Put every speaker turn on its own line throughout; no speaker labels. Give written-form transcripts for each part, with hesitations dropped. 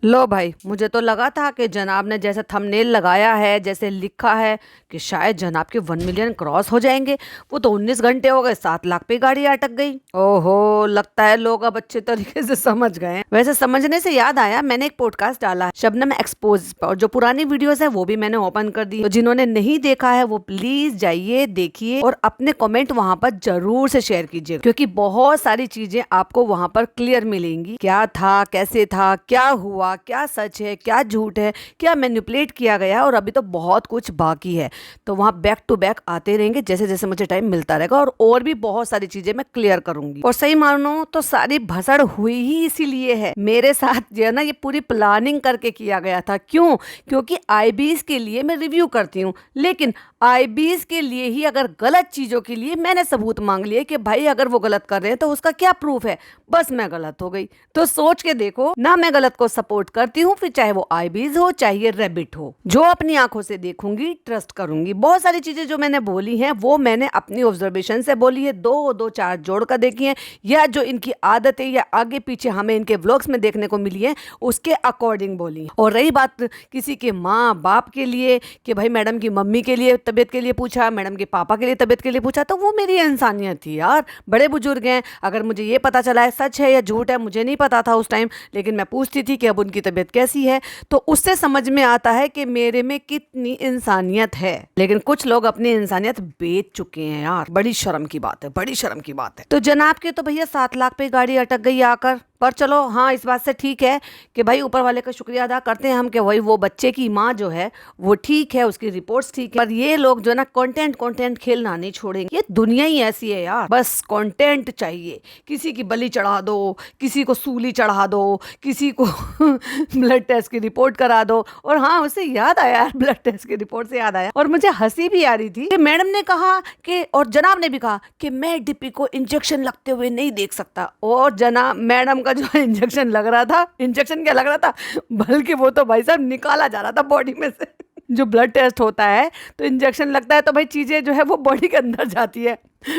लो भाई, मुझे तो लगा था कि जनाब ने जैसे थंबनेल लगाया है, जैसे लिखा है कि शायद जनाब के 1 मिलियन क्रॉस हो जाएंगे। वो तो 19 घंटे हो गए, 7 लाख पे गाड़ी अटक गई। ओहो, लगता है लोग अब अच्छे तरीके से समझ गए हैं। वैसे समझने से याद आया, मैंने एक पॉडकास्ट डाला है शबनम एक्सपोज पर, और जो पुरानी वीडियोस है वो भी मैंने ओपन कर दी। तो जिन्होंने नहीं देखा है वो प्लीज जाइए, देखिए और अपने कमेंट वहां पर जरूर से शेयर कीजिए, क्योंकि बहुत सारी चीजें आपको वहां पर क्लियर मिलेंगी। क्या था, कैसे था, क्या हुआ, क्या सच है, क्या झूठ है, क्या मैनिपुलेट किया गया, और अभी तो बहुत कुछ बाकी है। तो वहां बैक टू बैक आते रहेंगे जैसे जैसे मुझे टाइम मिलता रहेगा, और भी बहुत सारी चीजें मैं क्लियर करूंगी। और सही मानो तो सारी भसड़ हुई ही इसीलिए है, मेरे साथ जो है ना ये पूरी प्लानिंग करके किया गया था। क्यों? क्योंकि आईबीज के लिए मैं रिव्यू करती हूँ, लेकिन आईबीज के लिए ही अगर गलत चीजों के लिए मैंने सबूत मांग लिए कि भाई अगर वो गलत कर रहे हैं तो उसका क्या प्रूफ है, बस मैं गलत हो गई। तो सोच के देखो ना, मैं गलत को सपोर्ट करती हूँ, फिर चाहे वो आईबीज हो चाहे ये रैबिट हो। जो अपनी आंखों से देखूंगी, ट्रस्ट करूंगी। बहुत सारी चीजें जो मैंने बोली हैं वो मैंने अपनी ऑब्जर्वेशन से बोली है, दो दो चार जोड़ कर देखी है, या जो इनकी आदत है या आगे पीछे हमें इनके व्लॉग्स में देखने को मिली है उसके अकॉर्डिंग बोली। और रही बात किसी के माँ बाप के लिए कि भाई मैडम की मम्मी के लिए तबीयत के लिए पूछा, मैडम के पापा के लिए तबीयत के लिए पूछा, तो वो मेरी इंसानियत थी यार। बड़े बुजुर्ग हैं, अगर मुझे ये पता चला है सच है या झूठ है, मुझे नहीं पता था उस टाइम, लेकिन मैं पूछती थी कि अब उनकी तबीयत कैसी है, तो उससे समझ में आता है कि मेरे में कितनी इंसानियत है। लेकिन कुछ लोग अपनी इंसानियत बेच चुके हैं यार, बड़ी शर्म की बात है, बड़ी शर्म की बात है। तो जनाब के तो भैया 7 लाख पे गाड़ी अटक गई आकर, पर चलो हाँ, इस बात से ठीक है कि भाई ऊपर वाले का शुक्रिया अदा करते हैं हम कि वही वो बच्चे की माँ जो है वो ठीक है, उसकी रिपोर्ट्स ठीक है। पर ये लोग जो ना कंटेंट कंटेंट खेलना नहीं छोड़ेंगे। ये दुनिया ही ऐसी है यार, बस कंटेंट चाहिए। किसी की बलि चढ़ा दो, किसी को सूली चढ़ा दो, किसी को ब्लड टेस्ट की रिपोर्ट करा दो। और हाँ, उससे याद आया यार, ब्लड टेस्ट की रिपोर्ट से याद आया, और मुझे हंसी भी आ रही थी कि मैडम ने कहा कि, और जनाब ने भी कहा कि मैं डिप्पी को इंजेक्शन लगते हुए नहीं देख सकता। और जनाब मैडम का जो इंजेक्शन लग रहा था, इंजेक्शन क्या लग रहा था, बल्कि वो तो भाई साहब निकाला जा रहा था बॉडी में से। जो ब्लड टेस्ट होता है तो इंजेक्शन लगता है तो भाई चीजें जो है वो बॉडी के अंदर जाती है,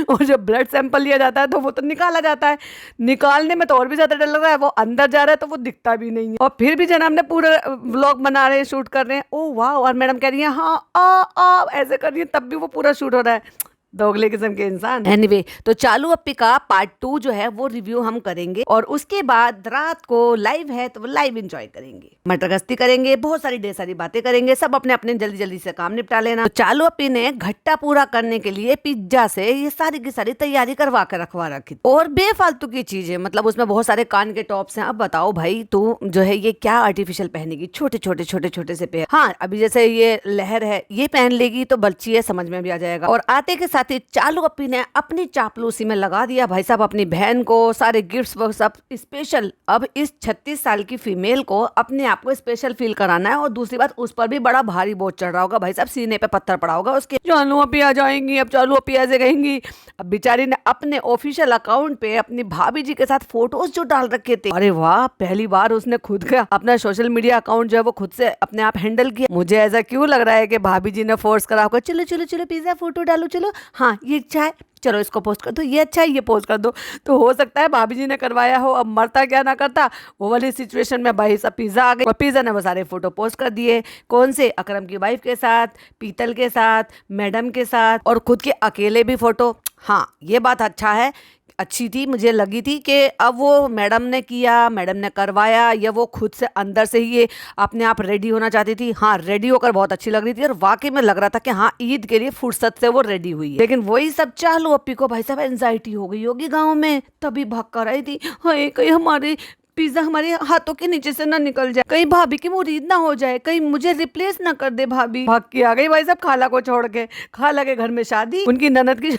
और जब ब्लड सैंपल लिया जाता है तो वो तो निकाला जाता है। निकालने में तो और भी ज्यादा डर लग रहा है, वो अंदर जा रहा है तो वो दिखता भी नहीं है। और फिर भी जनाब ने पूरा व्लॉग बना रहे हैं, शूट कर रहे हैं, ओ वाह। और मैडम कह रही है हाँ आ ऐसे कर रही है, तब भी वो पूरा शूट हो रहा है। दोगले किस्म के इंसान। एनीवे, तो चालू अप्पी का पार्ट 2 जो है वो रिव्यू हम करेंगे, और उसके बाद रात को लाइव है तो वो लाइव एंजॉय करेंगे, मटर गश्ती करेंगे, बहुत सारी ढेर सारी बातें करेंगे, सब अपने अपने जल्दी जल्दी से काम निपटा लेना। तो चालू अप्पी ने घट्टा पूरा करने के लिए पिज्जा से ये सारी की सारी तैयारी करवा कर रखवा रखी, और बेफालतू की चीजें, मतलब उसमें बहुत सारे कान के टॉप्स हैं। अब बताओ भाई तू जो है ये क्या आर्टिफिशियल पहनेगी, छोटे छोटे छोटे छोटे से पे। हाँ, अभी जैसे ये लहर है ये पहन लेगी तो बच्ची है, समझ में भी आ जाएगा। और आते के साथ ही चालू अप्पी ने अपनी चापलूसी में लगा दिया भाई साहब अपनी बहन को सारे गिफ्ट्स वो सब स्पेशल। अब इस 36 साल की फीमेल को अपने आप को स्पेशल फील कराना है, और दूसरी बात उस पर भी बड़ा भारी बोझ चढ़ रहा होगा भाई साहब, सीने पे पत्थर पड़ा होगा उसके। चालू अप्पी आ जाएंगी, अब चालू अप्पी ऐसे कहेंगी। अब बेचारी ने अपने ऑफिशियल अकाउंट पे अपनी भाभी जी के साथ फोटोज जो डाल रखे थे, अरे वाह, पहली बार उसने खुद का अपना सोशल मीडिया अकाउंट जो है वो खुद से अपने आप हैंडल किया। मुझे ऐसा क्यों लग रहा है कि भाभी जी ने फोर्स करा होगा, चलो चलो चलो पिज्जा फोटो डालो, चलो हाँ ये अच्छा है, चलो इसको पोस्ट कर दो, ये अच्छा है ये पोस्ट कर दो। तो हो सकता है भाभी जी ने करवाया हो। अब मरता क्या ना करता, वो वाली सिचुएशन में भाई सब पिज्जा आ गई, और पिज्जा ने वो सारे फोटो पोस्ट कर दिए। कौन से? अकरम की वाइफ के साथ, पीतल के साथ, मैडम के साथ, और खुद के अकेले भी फोटो। हाँ, ये बात अच्छा है, अच्छी थी, मुझे लगी थी कि अब वो मैडम ने किया, मैडम ने करवाया, या वो खुद से अंदर से ही ये अपने आप रेडी होना चाहती थी। हाँ, रेडी होकर बहुत अच्छी लग रही थी, और वाकई में लग रहा था कि हाँ ईद के लिए फुर्सत से वो रेडी हुई है। लेकिन वही सब चालू अप्पी को भाई साहब एंजाइटी हो गई होगी गाँव में, तभी भाग कर आई थी। हाय, कहीं हमारी पिज्जा हमारे हाथों के नीचे से ना निकल जाए, कहीं भाभी की मुरीद ना हो जाए, कहीं मुझे रिप्लेस ना कर दे भाभी। भाग के आ गई भाई साहब खाला को छोड़ के। खाला के घर में शादी, उनकी ननद की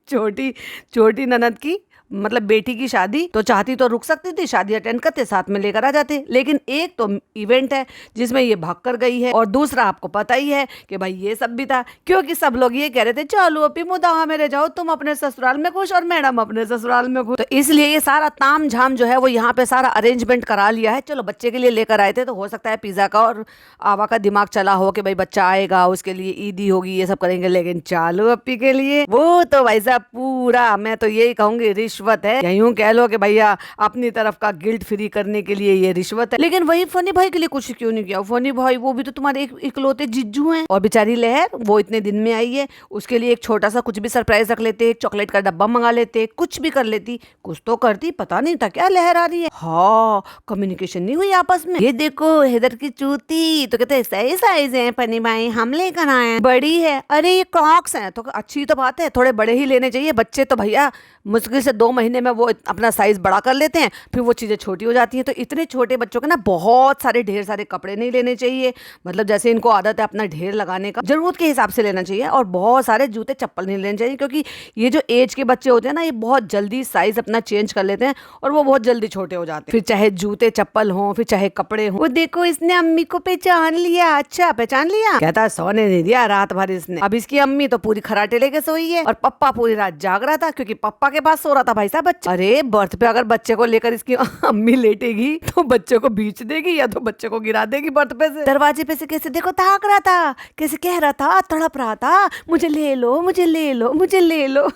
छोटी छोटी ननद की मतलब बेटी की शादी, तो चाहती तो रुक सकती थी, शादी अटेंड करते, साथ में लेकर आ जाते। लेकिन एक तो इवेंट है जिसमें ये भाग कर गई है, और दूसरा आपको पता ही है कि भाई ये सब भी था, क्योंकि सब लोग ये कह रहे थे चालू अप्पी मुदाहा मेरे जाओ, तुम अपने ससुराल में खुश और मैडम अपने ससुराल में खुश। तो इसलिए ये सारा ताम झाम जो है वो यहाँ पे सारा अरेंजमेंट करा लिया है। चलो बच्चे के लिए लेकर आए थे तो हो सकता है पिज्जा का और आवा का दिमाग चला हो कि भाई बच्चा आएगा उसके लिए ईदी होगी, ये सब करेंगे। लेकिन चालू अप्पी के लिए वो तो भाई साहब पूरा, मैं तो यही कहूंगी, रिश्वत रिश्वत है, या यूं कह लो कि भैया अपनी तरफ का गिल्ट फ्री करने के लिए ये रिश्वत है। लेकिन वही फनी भाई के लिए कुछ क्यों नहीं किया? फनी भाई वो भी तो तुम्हारे इकलौते जिज्जू हैं। और बेचारी लहर वो इतने दिन में आई है, उसके लिए एक छोटा सा कुछ भी सरप्राइज रख लेते, एक चॉकलेट का डब्बा मंगा लेते, कुछ भी कर लेती, कुछ तो करती। पता नहीं था क्या लहर आ रही है। हाँ, कम्युनिकेशन नहीं हुई आपस में। ये देखो हैदर की चूती तो कहते सही साइज है फनी भाई, हम लेकर आए, बड़ी है। अरे ये क्रॉक्स हैं तो अच्छी तो बात है, थोड़े बड़े ही लेने चाहिए। बच्चे तो भैया मुश्किल से 2 महीने में वो अपना साइज बड़ा कर लेते हैं, फिर वो चीजें छोटी हो जाती हैं। तो इतने छोटे बच्चों के ना बहुत सारे ढेर सारे कपड़े नहीं लेने चाहिए। मतलब जैसे इनको आदत है अपना ढेर लगाने का, जरूरत के हिसाब से लेना चाहिए। और बहुत सारे जूते चप्पल नहीं लेने चाहिए, क्योंकि ये जो एज के बच्चे होते हैं ना, ये बहुत जल्दी साइज अपना चेंज कर लेते हैं और वो बहुत जल्दी छोटे हो जाते हैं। फिर चाहे जूते चप्पल हो, फिर चाहे कपड़े हो। वो देखो इसने अम्मी को पहचान लिया। अच्छा पहचान लिया, कहता सोने नहीं दिया रात भर इसने। अब इसकी अम्मी तो पूरी खराटे लेके सोई है और पप्पा पूरी रात जाग रहा था, क्योंकि पप्पा के पास सो रहा था भाई साहब बच्चा। अरे बर्थ पे अगर बच्चे को लेकर इसकी अम्मी लेटेगी तो बच्चे को बीच देगी या तो बच्चे को गिरा देगी बर्थ पे से। दरवाजे पे से कैसे देखो ताक रहा था, कैसे कह रहा था, तड़प रहा था, मुझे ले लो मुझे ले लो मुझे ले लो।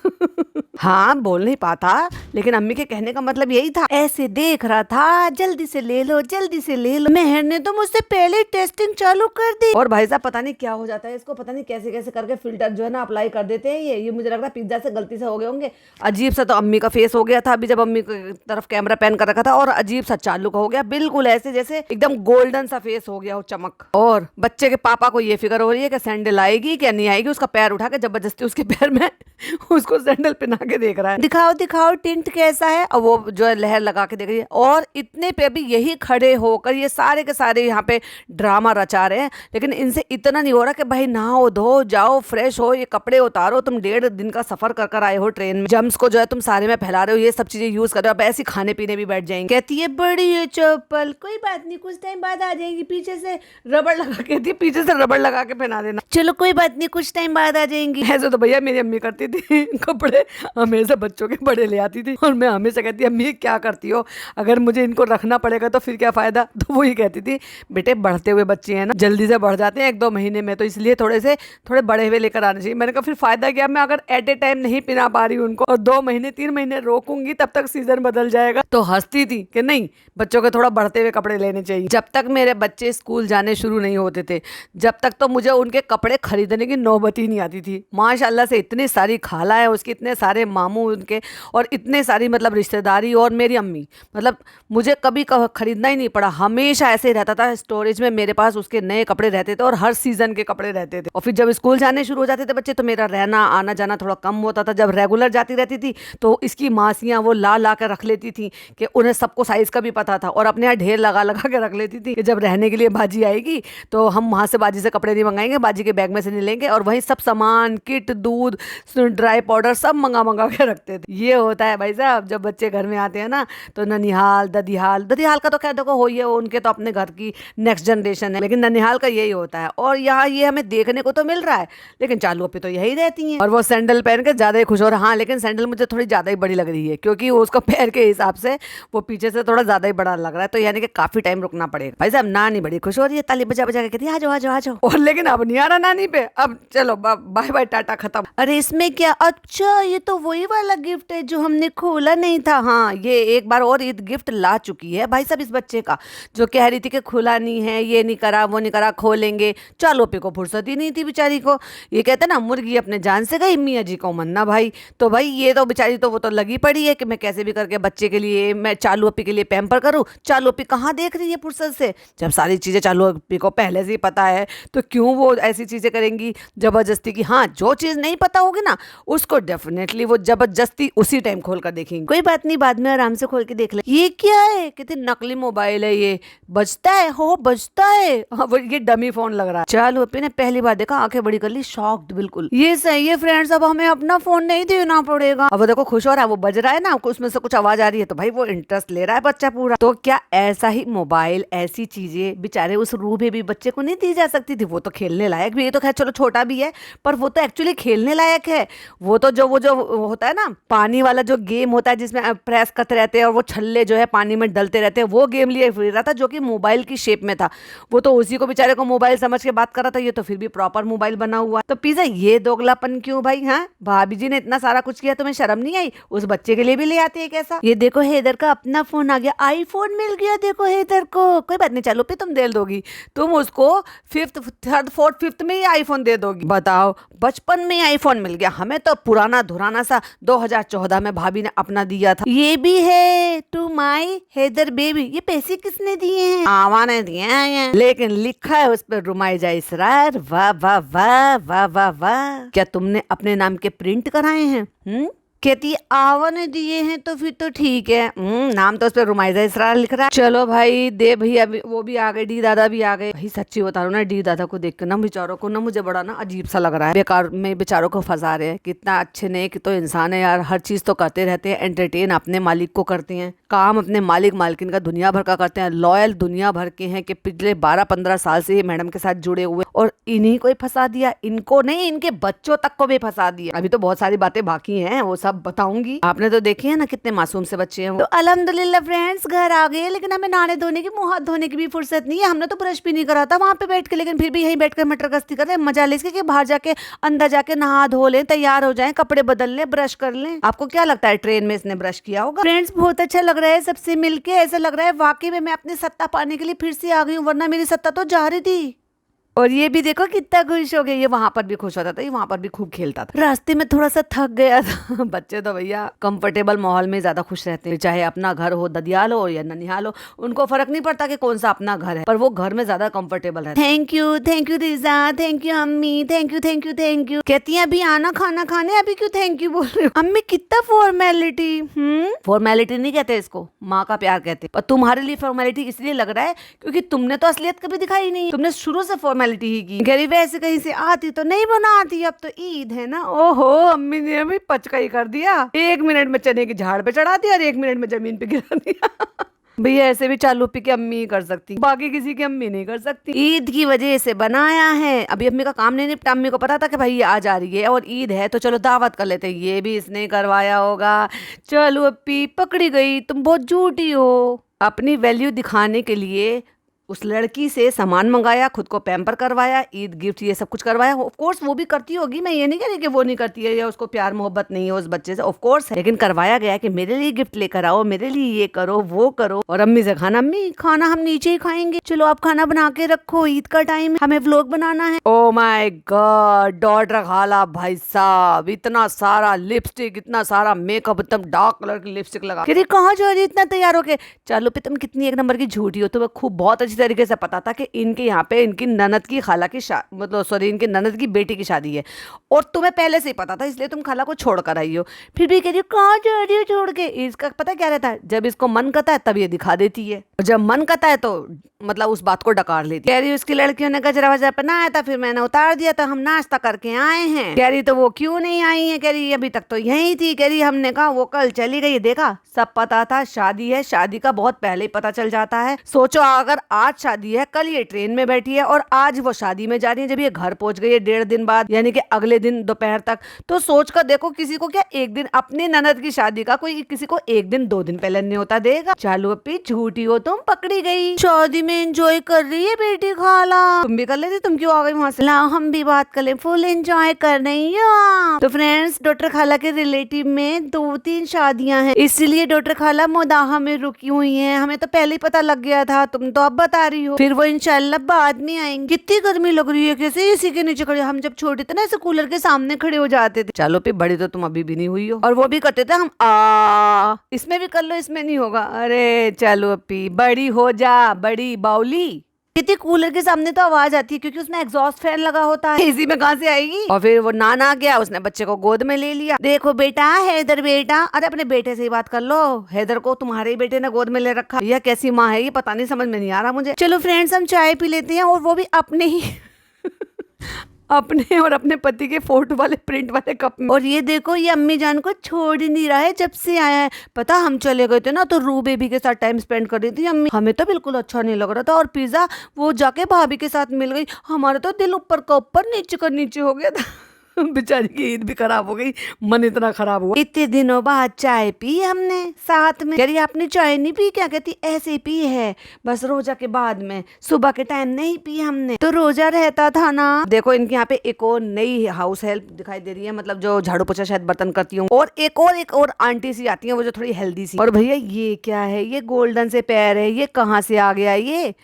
हाँ बोल नहीं पाता, लेकिन अम्मी के कहने का मतलब यही था। ऐसे देख रहा था जल्दी से ले लो जल्दी से ले लो। मेहर ने तो मुझसे पहले टेस्टिंग चालू कर दी। और भाई साहब पता नहीं क्या हो जाता है इसको, पता नहीं कैसे कैसे करके फिल्टर जो है ना अप्लाई कर देते हैं। ये मुझे लग रहा है पिज्जा से गलती से हो गए होंगे। अजीब सा तो अम्मी का फेस हो गया था अभी जब अम्मी की तरफ कैमरा पैन कर रखा था, और अजीब सा चालू का हो गया, बिल्कुल ऐसे जैसे एकदम गोल्डन सा फेस हो गया हो, चमक। और बच्चे के पापा को ये फिक्र हो रही है कि सैंडल आएगी क्या नहीं आएगी। उसका पैर उठा के जबरदस्ती उसके पैर में उसको सैंडल पहना के देख रहा है। दिखाओ दिखाओ टिंट कैसा है। और वो जो है लहर लगा के देख रही है। और इतने पे भी यही खड़े होकर ये सारे के सारे यहाँ पे ड्रामा रचा रहे हैं, लेकिन इनसे इतना नहीं हो रहा कि भाई नहाओ धो जाओ फ्रेश हो, ये कपड़े उतारो, तुम 1.5 दिन का सफर कर आए हो ट्रेन में, जम्स को जो है तुम सारे में फैला रहे हो, ये सब चीजें यूज कर रहे हो, अब ऐसे खाने पीने भी बैठ जाएंगे। कहती है बड़ी है चप्पल, कोई बात नहीं कुछ टाइम बाद आ जाएगी, पीछे से रबड़ लगा, कहती है पीछे से रबड़ लगा के पहना देना, चलो कोई बात नहीं कुछ टाइम बाद आ जाएंगी। ऐसे तो भैया मेरी अम्मी करती थी, कपड़े हमेशा बच्चों के बड़े ले आती थी, और मैं हमेशा कहती अम्मी क्या करती हो, अगर मुझे इनको रखना पड़ेगा तो फिर क्या फायदा। तो वही कहती थी बेटे बढ़ते हुए बच्चे हैं ना, जल्दी से बढ़ जाते हैं 1-2 महीने में, तो इसलिए थोड़े बड़े हुए लेकर आने चाहिए। मैंने कहा फिर फायदा क्या, मैं अगर एट ए टाइम नहीं पिला पा रही हूँ उनको और 2 महीने 3 महीने रोकूंगी तब तक सीजन बदल जाएगा। तो हंसती थी कि नहीं बच्चों के थोड़ा बढ़ते हुए कपड़े लेने चाहिए। जब तक मेरे बच्चे स्कूल जाने शुरू नहीं होते थे, जब तक तो मुझे उनके कपड़े खरीदने की नौबत ही नहीं आती थी। माशाल्लाह से इतनी सारी खाला है उसकी, इतने सारे मामू उनके, और इतने सारी मतलब रिश्तेदारी, और मेरी अम्मी, मतलब मुझे कभी खरीदना ही नहीं पड़ा। हमेशा ऐसे ही रहता था स्टोरेज में मेरे पास उसके नए कपड़े रहते थे और हर सीजन के कपड़े रहते थे। और फिर जब स्कूल जाने शुरू हो जाते थे बच्चे तो मेरा रहना आना जाना थोड़ा कम होता था। जब रेगुलर जाती रहती थी तो इसकी मासियाँ वो ला कर रख लेती थी कि उन्हें सबको साइज का भी पता था, और अपने यहाँ ढेर लगा के रख लेती थी कि जब रहने के लिए बाजी आएगी तो हम वहाँ से बाजी से कपड़े नहीं मंगाएंगे, बाजी के बैग में से नहीं लेंगे, और वही सब सामान किट दूध ड्राई पाउडर सब मंगा के रखते थे। ये होता है भाई साहब जब बच्चे घर में आते हैं ना, तो ननिहाल ददिहाल का तो खैर देखो हो ही है, उनके तो अपने घर की नेक्स्ट जनरेशन है, लेकिन ननिहाल का यही होता है। और यहाँ ये हमें देखने को तो मिल रहा है, लेकिन चालू पे तो यही रहती हैं, और वो सैंडल पहन के ज्यादा ही खुश हो रहा है। हाँ लेकिन सैंडल मुझे थोड़ी ज्यादा ही बड़ी लग रही है, क्योंकि उसको पैर के हिसाब से वो पीछे से थोड़ा ज्यादा ही बड़ा लग रहा है, तो यानी कि काफी टाइम रुकना पड़ेगा। भाई साहब नानी बड़ी खुश हो रही है, ताली बजा के कहती है आ जाओ। और लेकिन अब नहीं आ रहा नानी पे, अब चलो बाय बाय टाटा खत्म। अरे इसमें क्या, अच्छा ये तो वही वाला गिफ्ट है जो हमने खोला नहीं था। हाँ ये एक बार और ईद गिफ्ट ला चुकी है भाई साहब इस बच्चे का, जो कह रही थी कि खुला नहीं है, ये नहीं करा वो नहीं करा, खोलेंगे। चालो पे को फुर्सत ही नहीं थी बेचारी को। ये कहते ना मुर्गी अपने जान से गई, मियाँ जी को मन्ना भाई। तो भाई ये तो बेचारी तो वो तो लगी पड़ी है कि मैं कैसे भी करके बच्चे के लिए, मैं चालू अपी के लिए पैम्पर करूँ। चालू अपी कहाँ देख रही है फुर्सत से, जब सारी चीजें चालू अपी को पहले से ही पता है, तो क्यों वो ऐसी चीजें करेंगी जबरदस्ती की। हाँ जो चीज नहीं पता होगी ना उसको डेफिनेटली वो जबरदस्ती उसी टाइम खोल कर देखेंगे। कोई बात नहीं बाद में आराम से खोल के देख ले। ये क्या है, कितनी नकली मोबाइल है, ये बजता है, हो बजता है। हाँ, वो ये डमी फोन लग रहा है। चालू अपी ने पहली बार देखा, आंखें बड़ी कर ली, शॉक्ड बिल्कुल। ये सही है फ्रेंड्स, अब हमें अपना फोन नहीं देना पड़ेगा। अब वो देखो खुश हो रहा है, वो बज रहा है ना, उसमें से कुछ आवाज आ रही है, तो भाई वो इंटरेस्ट ले रहा है बच्चा पूरा। तो क्या ऐसा ही मोबाइल, ऐसी चीजें बेचारे उस रूह में भी बच्चे को नहीं दी जा सकती थी? वो तो खेलने लायक भी है, तो खैर चलो छोटा भी है, पर वो तो एक्चुअली खेलने लायक है। वो तो जो होता है ना पानी वाला जो गेम होता है जिसमें प्रेस करते रहते हैं और वो छल्ले जो है पानी में डलते रहते हैं, वो गेम लिए फिर रहा था जो कि मोबाइल की शेप में था। वो तो उसी को बेचारे को मोबाइल समझ के बात कर रहा था, ये तो फिर भी प्रॉपर मोबाइल बना हुआ। तो पिज़्ज़ा ये दोगलापन क्यों भाई? हाँ भाभी जी ने इतना सारा कुछ किया, तुम्हें शर्म नहीं आई? उस बच्चे के लिए भी ले आते हैं कैसा। ये देखो हैदर का अपना फोन आ गया, आईफोन मिल गया देखो हैदर को। कोई बात नहीं, चलो पे तुम दे दोगी, तुम उसको 5th 3rd 4th 5th में ही आईफोन दे दोगी। बताओ, बचपन में ही आईफोन मिल गया, हमें तो पुराना धुराना सा 2014 में भाभी ने अपना दिया था। ये भी है टू माई हैदर बेबी। ये पैसे किसने दिए हैं? आवा ने दिए हैं, लेकिन लिखा है उस पर रुमाइजा इसरार। वाह वाह वाह वाह वाह वाह। क्या तुमने अपने नाम के प्रिंट कराए हैं? कहती आवा ने दिए हैं तो फिर तो ठीक है। नाम तो उस पर रुमाइजा इसरार लिख रहा है। चलो भाई दे भैया, वो भी आ गए, डी दादा भी आ गए। भाई सच्ची बता रहा हूँ ना, डी दादा को देख कर ना बेचारों को ना मुझे बड़ा ना अजीब सा लग रहा है। बेकार में बेचारों को फंसा रहे हैं। कितना अच्छे नेक तो इंसान है यार, हर चीज तो करते रहते हैं, एंटरटेन अपने मालिक को करते हैं, काम अपने मालिक मालकिन का दुनिया भर का करते हैं, लॉयल दुनिया भर के हैं कि पिछले 12-15 साल से ये मैडम के साथ जुड़े हुए, और इन्हीं को ही फंसा दिया। इनको नहीं, इनके बच्चों तक को भी फंसा दिया। अभी तो बहुत सारी बातें बाकी हैं, वो सब बताऊंगी। आपने तो देखी है ना कितने मासूम से बच्चे हैं। तो अल्हम्दुलिल्लाह फ्रेंड्स घर आ गए, लेकिन हमें नहाने धोने की, मुंह हाथ धोने की भी फुर्सत नहीं है। हमने तो ब्रश भी नहीं करा था वहां पे बैठ के, लेकिन फिर भी यहीं बैठ कर मटर गश्ती कर रहे हैं। मजा ले इसके कि बाहर जाके अंदर जाके नहा धो लें, तैयार हो जाएं, कपड़े बदल लें, ब्रश कर लें। आपको क्या लगता है ट्रेन में इसने ब्रश किया होगा? फ्रेंड्स बहुत अच्छा लग रहा है सबसे मिलके, ऐसा लग रहा है वाकई में मैं अपनी सत्ता पाने के लिए फिर से आ गई हूँ, वरना मेरी सत्ता तो जा रही थी। और ये भी देखो कितना खुश हो गया, ये वहां पर भी खुश होता था, ये वहां पर भी खूब खेलता था। रास्ते में थोड़ा सा थक गया था। बच्चे तो भैया कंफर्टेबल माहौल में ज्यादा खुश रहते हैं, चाहे अपना घर हो ददियाल हो या ननिहाल हो, उनको फर्क नहीं पड़ता कि कौन सा अपना घर है, पर वो घर में ज्यादा कंफर्टेबल है। Thank you Riza, thank you अम्मी, थैंक यू। कहती है अभी आना खाना खाने, अभी क्यों थैंक यू बोल रहे हो? अम्मी कितना फॉर्मेलिटी। फॉर्मेलिटी नहीं कहते इसको, माँ का प्यार कहते। और तुम्हारे लिए फॉर्मेलिटी इसलिए लग रहा है क्योंकि तुमने तो असलियत कभी दिखाई नहीं, तुमने शुरू से फॉर्मेलिटी ही की। गरीब वैसे कहीं से आती तो नहीं बनाती, अब तो ईद है ना। ओहो अम्मी ने अभी पचका ही कर दिया, 1 मिनट में चने की झाड़ पे चढ़ा दिया और 1 मिनट में जमीन पे गिरा दिया। भैया ऐसे भी चालू पी के अम्मी ही कर सकती, बाकी किसी की अम्मी नहीं कर सकती। ईद की वजह से बनाया है, अभी अम्मी का काम नहीं निपटा। अम्मी को पता था कि भाई ये आ जा रही है और ईद है तो चलो दावत कर लेते, ये भी इसने करवाया होगा। चलो अप्पी पकड़ी गई, तुम बहुत झूठी हो। अपनी वैल्यू दिखाने के लिए उस लड़की से सामान मंगाया, खुद को पैम्पर करवाया, ईद गिफ्ट ये सब कुछ करवाया। ऑफ कोर्स वो भी करती होगी, मैं ये नहीं कह रही कि वो नहीं करती है या उसको प्यार मोहब्बत नहीं है उस बच्चे से, ऑफ कोर्स है, लेकिन करवाया गया कि मेरे लिए गिफ्ट लेकर आओ, मेरे लिए ये करो वो करो। और अम्मी से खाना, अम्मी खाना हम नीचे ही खाएंगे, चलो आप खाना बना के रखो, ईद का टाइम है, हमें व्लॉग बनाना है। ओ माय गॉड, डॉटर खाला भाई साहब, इतना सारा लिपस्टिक, इतना सारा मेकअप, एकदम डार्क कलर की लिपस्टिक लगा के कहाँ जा रही इतना तैयार होके। चलो पे तुम कितनी एक नंबर की झूठी हो, तुम्हें खूब बहुत अच्छी तरीके से पता था कि इनके यहाँ पे इनकी ननद की खाला की मतलब सॉरी इनकी ननद की बेटी की शादी है, और तुम्हें पहले से ही पता था, इसलिए तुम खाला को छोड़ कर आई हो। फिर भी कह रही हो कहाँ जा रही हो छोड़ के। इसका पता क्या रहता है, जब इसको मन करता है तब ये दिखा देती है, और जब मन करता है तो मतलब उस बात को डकार लेती है। कह रही उसकी लड़कियों ने गजरा वजरा पहनाया था, फिर मैंने उतार दिया, तो हम नाश्ता करके आए हैं। कह रही तो वो क्यों नहीं आई है, कह रही अभी तक तो यही थी। कह रही हमने कहा वो कल चली गई। देखा सब पता था, शादी है, शादी का बहुत पहले ही पता चल जाता है। सोचो अगर आज शादी है, कल ये ट्रेन में बैठी है और आज वो शादी में जा रही है, जब ये घर पहुंच गई है 1.5 दिन बाद, यानी कि अगले दिन दोपहर तक, तो सोच कर देखो किसी को क्या एक दिन अपनी ननद की शादी का कोई किसी को 1 दिन 2 दिन पहले न्योता देगा। चालू अपनी झूठी हो तुम, पकड़ी गई। शादी में एंजॉय कर रही है बेटी खाला, तुम भी कर लेती, तुम क्यों आ गई वहां से? लाओ हम भी बात कर ले, फुल एंजॉय कर रही हो। तो फ्रेंड्स डॉक्टर खाला के रिलेटिव में 2-3 शादियां हैं, इसीलिए डॉक्टर खाला मोदाहा में रुकी हुई है। हमें तो पहले ही पता लग गया था, तुम तो अब बता रही हो। फिर वो इंशाल्लाह बाद में आएंगे। कितनी गर्मी लग रही है, कैसे इसी के नीचे खड़े, हम जब छोटे थे ना ऐसे कूलर के सामने खड़े हो जाते थे। चलो पे बड़ी तो तुम अभी भी नहीं हुई हो, और वो भी करते थे हम इसमें भी कर लो, इसमें नहीं होगा। अरे चलो अपी बड़ी हो जा, बड़ी बाउली। कितनी कूलर के सामने तो आवाज आती है क्योंकि उसमें एग्जॉस्ट फैन लगा होता है, इसी में कहाँ से आएगी। और फिर वो नाना गया, उसने बच्चे को गोद में ले लिया। देखो बेटा, हैदर बेटा, अरे अपने बेटे से ही बात कर लो, हैदर को तुम्हारे ही बेटे ने गोद में ले रखा। यह कैसी माँ है ये, पता नहीं, समझ में नहीं आ रहा मुझे। चलो फ्रेंड्स हम चाय पी लेते हैं, और वो भी अपने ही अपने और अपने पति के फोटो वाले प्रिंट वाले कप में। और ये देखो ये अम्मी जान को छोड़ ही नहीं रहा है जब से आया है। पता हम चले गए थे ना तो रू बेबी के साथ टाइम स्पेंड कर रही थी अम्मी, हमें तो बिल्कुल अच्छा नहीं लग रहा था। और पिज्जा वो जाके भाभी के साथ मिल गई, हमारा तो दिल ऊपर का ऊपर नीचे का नीचे हो गया था। बेचारी की ईद भी खराब हो गई, मन इतना खराब हुआ। इतने दिनों बाद चाय पी हमने साथ में। कह रही आपने चाय नहीं पी क्या? कहती ऐसे ही पी है, बस रोजा के बाद में, सुबह के टाइम नहीं पी हमने, तो रोजा रहता था ना। देखो इनके यहाँ पे एक और नई हाउस हेल्प दिखाई दे रही है, मतलब जो झाड़ू पोछा शायद बर्तन करती हूँ, और एक और आंटी सी आती है वो जो थोड़ी हेल्दी सी। और भैया ये क्या है? ये गोल्डन से पैर है, ये कहाँ से आ गया? ये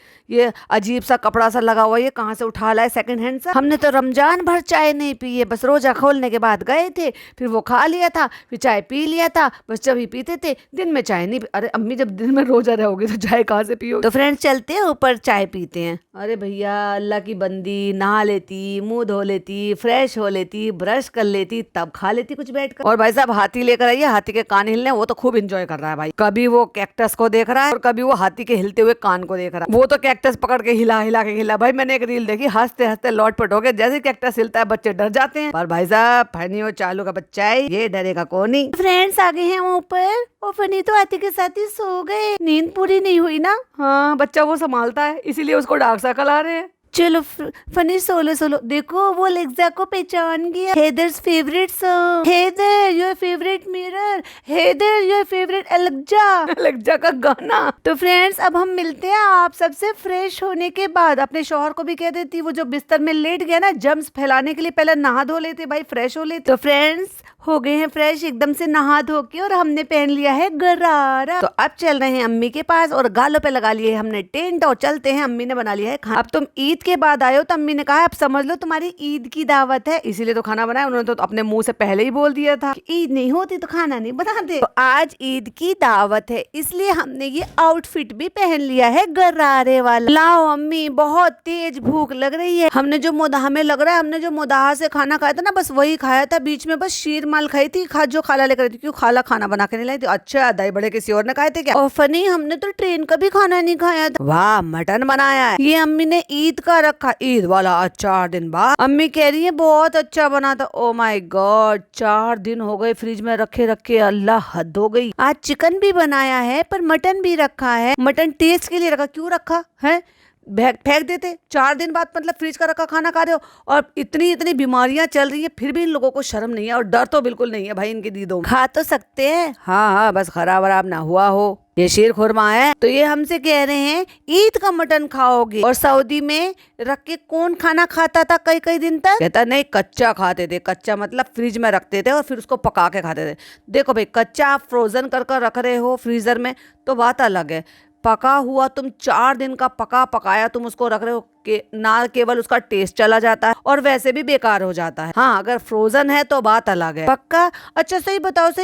अजीब सा कपड़ा सा लगा हुआ, ये कहाँ से उठा लाए सेकंड हैंड सा? हमने तो रमजान भर चाय नहीं पी है, बस रोजा खोलने के बाद गए थे, फिर वो खा लिया था, फिर चाय पी लिया था, बस जब ही पीते थे, दिन में चाय नहीं। अरे अम्मी जब दिन में रोजा रहोगे तो चाय कहाँ से पियो? तो फ्रेंड्स चलते हैं ऊपर, चाय पीते हैं। अरे भैया अल्लाह की बंदी, नहा लेती, मुंह धो लेती, फ्रेश हो लेती, ब्रश कर लेती, तब खा लेती कुछ बैठकर। और भाई साहब हाथी लेकर आइए, हाथी के कान हिलने, वो तो खूब एंजॉय कर रहा है भाई। कभी वो कैक्टस को देख रहा है और कभी वो हाथी के हिलते हुए कान को देख रहा है। वो तो कैक्टस पकड़ के हिला हिला के हिला। भाई मैंने एक रील देखी, हंसते हंसते लौटपट हो गए, जैसे कैक्टस हिलता है बच्चे डर जाते हैं। पर भाई साहब फनी और चालू का बच्चा है, ये डरेगा कौन नहीं। फ्रेंड्स आ गए हैं ऊपर, और फनी तो हाथी के साथ ही सो गए, नींद पूरी नहीं हुई ना। हाँ बच्चा वो संभालता है, इसीलिए उसको डार्क सर्कल आ रहे हैं। चलो फनी सोलो देखो वो लेक्सा को पहचान गया। Heather's favourite song, Heather your favourite mirror, Heather your favourite Alexa का गाना। तो फ्रेंड्स अब हम मिलते हैं आप सबसे फ्रेश होने के बाद। अपने शौहर को भी कह देती, वो जो बिस्तर में लेट गया ना, जम्स फैलाने के लिए पहले नहा धो लेते भाई, फ्रेश हो लेते। तो फ्रेंड्स हो गए हैं फ्रेश एकदम से नहा धो के, और हमने पहन लिया है गरारा। तो अब चल रहे हैं अम्मी के पास, और गालों पे लगा लिए हमने टेंट, और चलते हैं। अम्मी ने बना लिया है खाना। अब तुम ईद के बाद आए हो, तो अम्मी ने कहा अब समझ लो तुम्हारी ईद की दावत है, इसीलिए तो खाना बनाया। उन्होंने तो अपने मुंह से पहले ही बोल दिया था कि ईद नहीं होती तो खाना नहीं बनाते। तो आज ईद की दावत है, इसलिए हमने ये आउटफिट भी पहन लिया है गरारे वाला। लाओ अम्मी, बहुत तेज भूख लग रही है। हमें लग रहा है हमने जो मोदाहा से खाना खाया था ना, बस वही खाया था। बीच में बस शीर माल खाई थी, जो खाला लेकर आई थी। क्यों खाला खाना बना के नहीं लाई थी? अच्छा दही बड़े किसी और ने खाए थे क्या? और फनी हमने तो ट्रेन का भी खाना नहीं खाया था। वाह मटन बनाया है, ये अम्मी ने ईद का रखा, ईद वाला। 4 दिन बाद अम्मी कह रही है बहुत अच्छा बना था। ओ माय गॉड, 4 दिन हो गए फ्रिज में रखे रखे, अल्लाह हद हो गई। आज चिकन भी बनाया है, पर मटन भी रखा है। मटन टेस्ट के लिए रखा, क्यों रखा है? फेंक देते। 4 दिन बाद मतलब फ्रिज का रखा खाना खा रहे हो, और इतनी बीमारियां चल रही है, फिर भी इन लोगों को शर्म नहीं है और डर तो बिल्कुल नहीं है भाई इनके दीदों। खा तो सकते हैं, हाँ बस खराब वराब ना हुआ हो। ये शीर खुरमा है, तो ये हमसे कह रहे हैं ईद का मटन खाओगे। और सऊदी में रख के कौन खाना खाता था कई दिन तक? कहता नहीं कच्चा खाते थे। कच्चा मतलब फ्रिज में रखते थे और फिर उसको पका के खाते थे। देखो भाई कच्चा आप फ्रोजन कर रख रहे हो फ्रीजर में तो बात अलग है, पका हुआ तुम 4 दिन का पकाया तुम उसको रख रहे हो, ना केवल उसका टेस्ट चला जाता है और वैसे भी बेकार हो जाता है। हाँ अगर फ्रोजन है तो बात अलग है। पक्का? अच्छा सही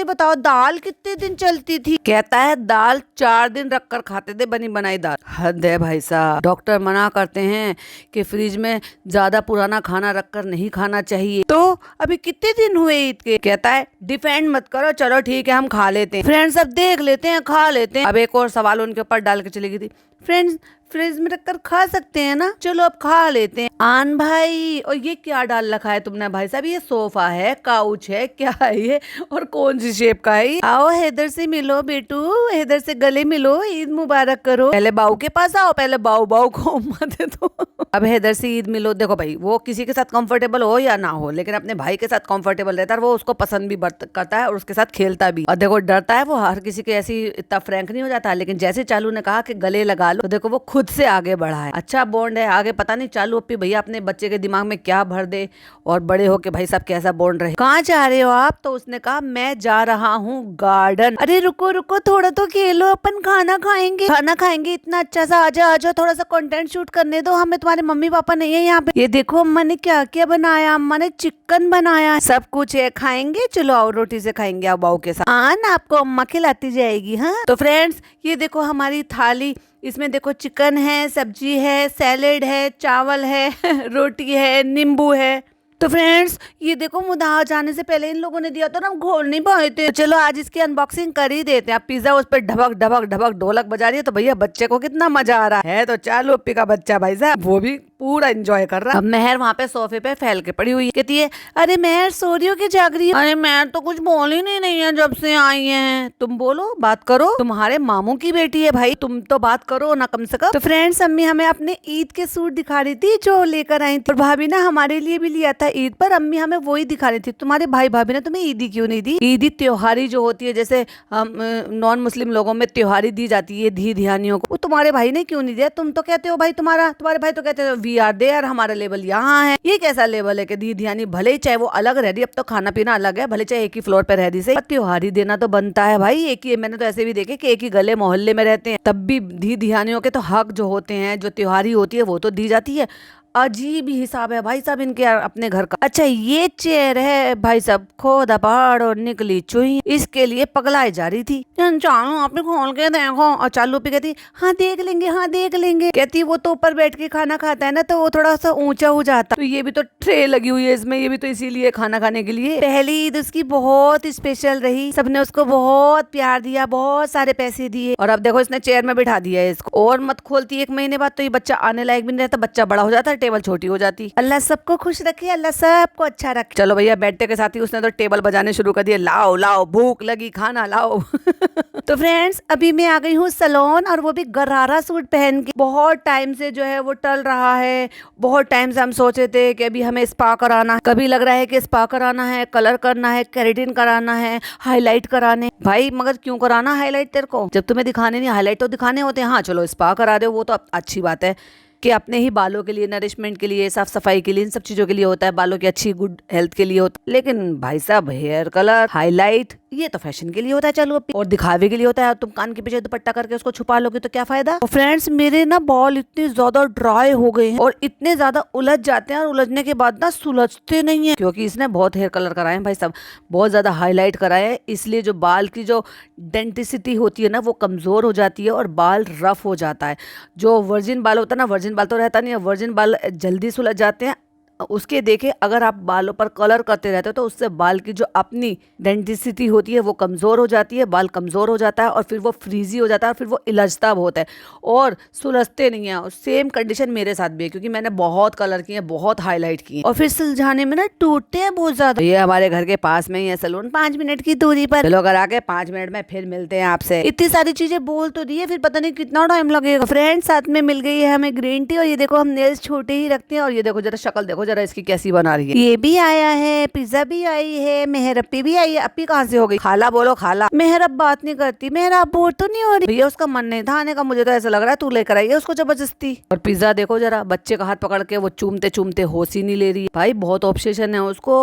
बताओ दाल कितने दिन चलती थी? कहता है दाल 4 दिन रखकर खाते थे, बनी बनाई दाल। हद है भाई साहब, डॉक्टर मना करते हैं कि फ्रिज में ज्यादा पुराना खाना रखकर नहीं खाना चाहिए। तो अभी कितने दिन हुए ईद के? कहता है डिफेंड मत करो, चलो ठीक है हम खा लेते हैं। फ्रेंड्स अब देख लेते हैं, खा लेते हैं। अब एक और सवाल उनके ऊपर डाल के चली गई थी, फ्रेंड्स फ्रिज में रखकर खा सकते हैं ना? चलो अब खा लेते हैं। आन भाई, और ये क्या डाल रखा है तुमने भाई साहब? ये सोफा है, काउच है, क्या है ये, और कौन सी शेप का है? आओ हैदर से मिलो बेटू, हैदर से गले मिलो, ईद मुबारक करो। पहले बाऊ के पास आओ, पहले बाऊ को उम्मा दे दो। अब हैदर से ईद मिलो। देखो भाई वो किसी के साथ कंफर्टेबल हो या ना हो, लेकिन अपने भाई के साथ कंफर्टेबल रहता है, वो उसको पसंद भी करता है और उसके साथ खेलता भी। और देखो डरता है वो, हर किसी के ऐसी इतना फ्रैंक नहीं हो जाता, लेकिन जैसे चालू ने कहा कि गले लगा लो, तो देखो वो खुद से आगे बढ़ा है। अच्छा बॉन्ड है आगे। पता नहीं चालू अपनी भैया अपने बच्चे के दिमाग में क्या भर दे और बड़े होके भाई साहब कैसा बॉन्ड रहे। कहाँ जा रहे हो आप? तो उसने कहा मैं जा रहा हूँ गार्डन। अरे रुको थोड़ा तो खेलो, अपन खाना खाएंगे। इतना अच्छा सा आजा थोड़ा सा कंटेंट शूट करने दो हमें, तुम्हारे मम्मी पापा नहीं है यहाँ पे। ये देखो अम्मा ने क्या क्या बनाया, अम्मा ने चिकन बनाया, सब कुछ है, खाएंगे। चलो आओ रोटी से खाएंगे आप बाऊ के साथ। आना आपको अम्मा खिलाती जाएगी। हाँ तो फ्रेंड्स ये देखो हमारी थाली, इसमें देखो चिकन है, सब्जी है, सैलेड है, चावल है, रोटी है, नींबू है। तो फ्रेंड्स ये देखो मुदाहा जाने से पहले इन लोगों ने दिया था ना, हम खोल नहीं पाए थे। तो चलो आज इसकी अनबॉक्सिंग कर ही देते हैं। पिज्जा उस पर ढबक ढोलक बजा रही है, तो भैया बच्चे को कितना मजा आ रहा है। तो चालू अप्पी का बच्चा भाई साहब वो भी पूरा एंजॉय कर रहा। अब मेहर वहाँ पे सोफे पे फैल के पड़ी हुई है। कहती है अरे मेहर सो रही हो कि जाग रही हो? अरे मेहर तो कुछ बोल ही नहीं है जब से आई है। तुम बोलो, बात करो, तुम्हारे मामू की बेटी है भाई, तुम तो बात करो ना कम से कम। तो फ्रेंड्स अम्मी हमें अपने ईद के सूट दिखा रही थी जो लेकर आई थी, और भाभी ने हमारे लिए भी लिया था ईद पर। अम्मी हमें वही दिखा रही थी। तुम्हारे भाई भाभी ने तुम्हें ईदी क्यों नहीं दी? ईदी त्योहारी जो होती है, जैसे नॉन मुस्लिम लोगों में त्योहारी दी जाती है धी धियानियों को, वो तुम्हारे भाई ने क्यों नहीं दिया? तुम तो कहते हो भाई तुम्हारे भाई तो कहते हो वी आर देयर, हमारा लेवल यहाँ है। ये कैसा लेवल है कि धी धियानी भले ही चाहे वो अलग रह रही, अब तो खाना पीना अलग है, भले चाहे एक ही फ्लोर पे रह रही से, त्योहारी देना तो बनता है भाई। एक ही, मैंने तो ऐसे भी देखे कि एक ही गले मोहल्ले में रहते हैं, तब भी धी धियानियों के तो हक जो होते हैं, जो त्योहारी होती है वो तो दी जाती है। अजीब ही हिसाब है भाई साहब इनके अपने घर का। अच्छा ये चेयर है भाई साहब, खोदा पहाड़ और निकली चुई, इसके लिए पगलाई जा रही थी। चालू आपने खोल के देखो। और चालू पे कहती हाँ देख लेंगे, हाँ देख लेंगे। कहती वो तो ऊपर बैठ के खाना खाता है ना, तो वो थोड़ा सा ऊंचा हो जाता। तो ये भी तो ट्रे लगी हुई है इसमें, ये भी तो इसीलिए खाना खाने के लिए। पहली ईद उसकी बहुत स्पेशल रही, सबने उसको बहुत प्यार दिया, बहुत सारे पैसे दिए, और अब देखो इसने चेयर में बिठा दिया है इसको। और मत खोलती 1 महीने बाद तो ये बच्चा आने लायक भी नहीं रहता, बच्चा बड़ा हो जाता है, टेबल छोटी हो जाती। अल्लाह सबको खुश रखे, अल्लाह सबको अच्छा रखे। चलो भैया बैठते के साथ ही उसने तो टेबल बजाने शुरू कर दिए, लाओ लाओ भूख लगी खाना लाओ। तो फ्रेंड्स अभी मैं आ गई हूँ सलोन, और वो भी गरारा सूट पहन के। बहुत टाइम से जो है वो टल रहा है, बहुत टाइम से हम सोचे थे कि अभी हमें स्पा कराना है, कभी लग रहा है कि स्पा कराना है, कलर करना है, केराटिन कराना है, हाईलाइट कराने। भाई मगर क्यों कराना हाईलाइट तेरे को, जब तुम्हें दिखाने नहीं, हाईलाइट तो दिखाने होते हैं। हाँ चलो स्पा करा दो, वो तो अच्छी बात है कि अपने ही बालों के लिए, नरिशमेंट के लिए, साफ सफाई के लिए, इन सब चीजों के लिए होता है, बालों की अच्छी गुड हेल्थ के लिए होता है। लेकिन भाई साहब हेयर कलर, हाईलाइट, ये तो फैशन के लिए होता है चलो, और दिखावे के लिए होता है। तुम कान के पीछे दुपट्टा करके उसको छुपा लोगे तो क्या फायदा। और फ्रेंड्स मेरे ना बाल इतने ज्यादा ड्राई हो गए हैं, और इतने ज्यादा उलझ जाते हैं, और उलझने के बाद ना सुलझते नहीं है, क्योंकि इसने बहुत हेयर कलर कराए हैं भाई साहब, बहुत ज्यादा हाईलाइट कराए हैं। इसलिए जो बाल की जो डेंटिसिटी होती है ना, वो कमजोर हो जाती है और बाल रफ हो जाता है। जो वर्जिन बाल होता है ना, वर्जिन बाल तो रहता नहीं है, वर्जिन बाल जल्दी सुलझ जाते हैं। उसके देखे अगर आप बालों पर कलर करते रहते हो तो उससे बाल की जो अपनी डेंटिसिटी होती है वो कमज़ोर हो जाती है, बाल कमज़ोर हो जाता है, और फिर वो फ्रीजी हो जाता है, और फिर वो इलझता बहुत है और सुलझते नहीं है। और सेम कंडीशन मेरे साथ भी है, क्योंकि मैंने बहुत कलर किए, बहुत हाईलाइट किए, और फिर सुलझाने में ना टूटते हैं बहुत ज्यादा। ये हमारे घर के पास में ही है सलून, 5 मिनट की दूरी पर। चलो अगर आके 5 मिनट में फिर मिलते हैं आपसे। इतनी सारी चीजें बोल तो दी है, फिर पता नहीं कितना टाइम लगेगा। फ्रेंड्स साथ में मिल गई है हमें ग्रीन टी, और ये देखो हम नेल्स छोटे ही रखते हैं, और ये देखो जरा शक्ल देखो जरा इसकी कैसी बना रही है। ये भी आया है, पिज्जा भी आई है, मेहरप्पी भी आई है। अपी कहाँ से हो गई? खाला बोलो खाला। मेहरब बात नहीं करती, मेहरब बोर तो नहीं हो रही। भैया उसका मन नहीं था आने का, मुझे तो ऐसा लग रहा है तू लेकर आई है उसको जबरदस्ती। और पिज्जा देखो जरा, बच्चे का हाथ पकड़ के वो चूमते चूमते होश ही नहीं ले रही है। भाई बहुत ऑब्सेशन है उसको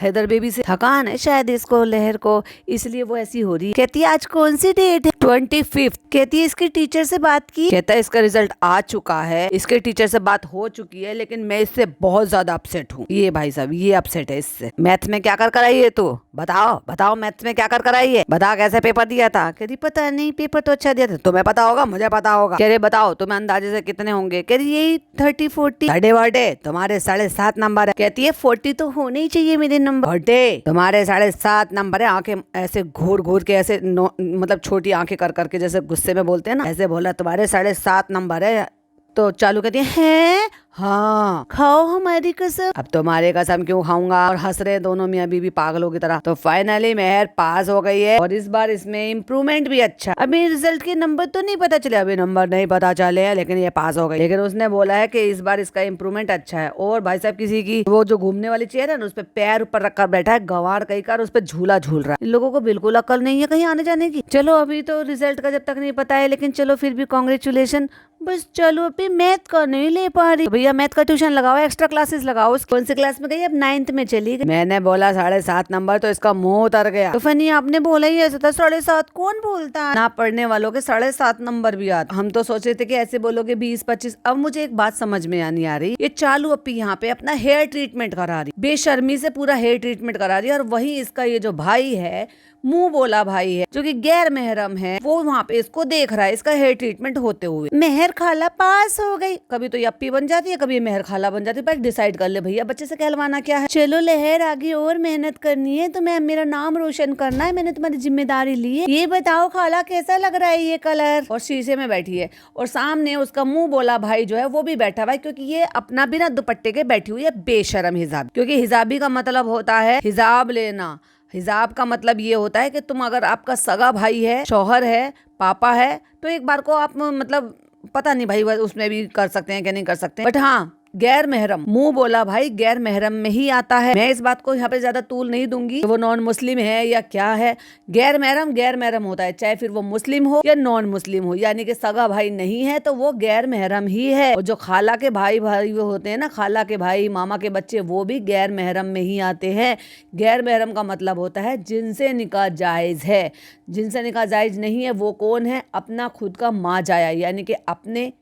हैदर बेबी से, थकान है शायद इसको लहर को, इसलिए वो ऐसी हो रही है। कहती है आज कौन सी डेट है? 25। कहती है इसके टीचर से बात की? कहता है इसका रिजल्ट आ चुका है, इसके टीचर से बात हो चुकी है, लेकिन मैं इससे बहुत ज्यादा अपसेट हूँ। ये भाई साहब ये अपसेट है इससे। मैथ में क्या कर आई है तू? बताओ मैथ्स में क्या कर आई है? बता कैसे पेपर दिया था? कह रही पता नहीं, पेपर तो अच्छा दिया था। तुम्हें पता होगा, मुझे पता होगा। कह रही बताओ तुम्हें अंदाजे से कितने होंगे? कह रही यही 30-40। बर्थडे तुम्हारे 7.5 नंबर है। कहती है 40 तो होने ही चाहिए मेरे नंबर। बर्थडे तुम्हारे 7.5 नंबर है। आंखें ऐसे घूर घूर के ऐसे मतलब छोटी आंखें कर करके जैसे गुस्से में बोलते हैं ना, ऐसे बोला तुम्हारे 7.5 नंबर है। तो चालू कहती है हाँ खाओ हमारी कसम। अब तुम्हारे कसम क्यों खाऊंगा? और हंस रहे दोनों मियां बीवी पागलों की तरह। तो फाइनली मेहर पास हो गई है, और इस बार इसमें इम्प्रूवमेंट भी अच्छा। अभी रिजल्ट के नंबर तो नहीं पता चले, अभी नंबर नहीं पता चले हैं, लेकिन ये पास हो गई। लेकिन उसने बोला है कि इस बार इसका इम्प्रूवमेंट अच्छा है। और भाई साहब किसी की वो जो घूमने वाली चेयर है ना, उस पर पैर ऊपर रखकर बैठा है, गंवार कई कार उस पर झूला झूल रहा है। इन लोगों को बिल्कुल अकल नहीं है कहीं आने जाने की। चलो अभी तो रिजल्ट का जब तक नहीं पता है, लेकिन चलो फिर भी कांग्रेचुलेशन। बस चलो अभी मैथ का नहीं ले पा रही, तो भैया मैथ का ट्यूशन लगाओ, एक्स्ट्रा क्लासेस लगाओ। कौन सी क्लास में गई? अब 9th में चली गई। मैंने बोला 7.5 नंबर, तो इसका मुंह उतर गया। तो फनी आपने बोला ही ऐसा था, 7.5 कौन बोलता है? ना पढ़ने वालों के 7.5 नंबर भी आते। हम तो सोच रहे थे कि ऐसे बोलोगे 20-25। अब मुझे एक बात समझ में नहीं आ रही, ये चालू अपी यहाँ पे अपना हेयर ट्रीटमेंट करा रही, बेशर्मी से पूरा हेयर ट्रीटमेंट करा रही है। और वही इसका ये जो भाई है, मुंह बोला भाई है, जो कि गैर महरम है, वो वहाँ पे इसको देख रहा है इसका हेयर ट्रीटमेंट होते हुए। मेहर खाला पास हो गई। कभी तो यप्पी बन जाती है, है, कभी ये मेहर खाला बन जाती है। पर डिसाइड कर ले भैया, बच्चे से कहलवाना क्या है। चलो लहर, आगे और मेहनत करनी है, तुम्हें मेरा नाम रोशन करना है, मैंने तुम्हारी जिम्मेदारी ली है। ये बताओ खाला कैसा लग रहा है ये कलर। और शीशे में बैठी है और सामने उसका मुंह बोला भाई जो है वो भी बैठा हुआ है, क्योंकि ये अपना बिना दुपट्टे के बैठी हुई है बेशरम हिजाब। क्योंकि हिजाबी का मतलब होता है हिजाब लेना। हिजाब का मतलब ये होता है कि तुम अगर आपका सगा भाई है, शौहर है, पापा है, तो एक बार को आप मतलब पता नहीं भाई उसमें भी कर सकते हैं कि नहीं कर सकते, बट हाँ गैर महरम, मुंह बोला भाई गैर महरम में ही आता है। मैं इस बात को यहाँ पे ज्यादा तूल नहीं दूंगी वो नॉन मुस्लिम है या क्या है। गैर महरम होता है, चाहे फिर वो मुस्लिम हो या नॉन मुस्लिम हो, यानी कि सगा भाई नहीं है तो वो गैर महरम ही है। और जो खाला के भाई वो होते हैं ना, खाला के भाई, मामा के बच्चे, वो भी गैर महरम में ही आते हैं। गैर महरम का मतलब होता है जिनसे निकाह जायज है। जिनसे निकाह जायज नहीं है वो कौन है? अपना खुद का माँ जाया, यानी कि अपने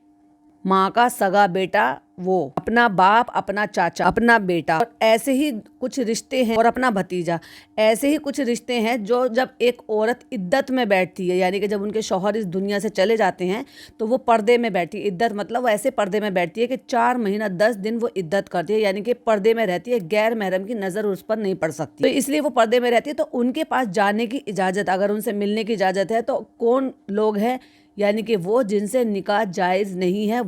माँ का सगा बेटा, वो अपना बाप, अपना चाचा, अपना बेटा। और ऐसे ही कुछ रिश्ते हैं, और अपना भतीजा। ऐसे ही कुछ रिश्ते हैं जो जब एक औरत इद्दत में बैठती है, यानी कि जब उनके शौहर इस दुनिया से चले जाते हैं तो वो पर्दे में बैठती है। इद्दत मतलब वो ऐसे पर्दे में बैठती है कि 4 महीना 10 दिन वो इद्दत करती है, यानी कि पर्दे में रहती है, गैर महरम की नजर उस पर नहीं पड़ सकती। तो इसलिए वो पर्दे में रहती है। तो उनके पास जाने की इजाजत, अगर उनसे मिलने की इजाजत है तो कौन लोग हैं? यानी कि वो जिनसे निकाह जायज़ नहीं है,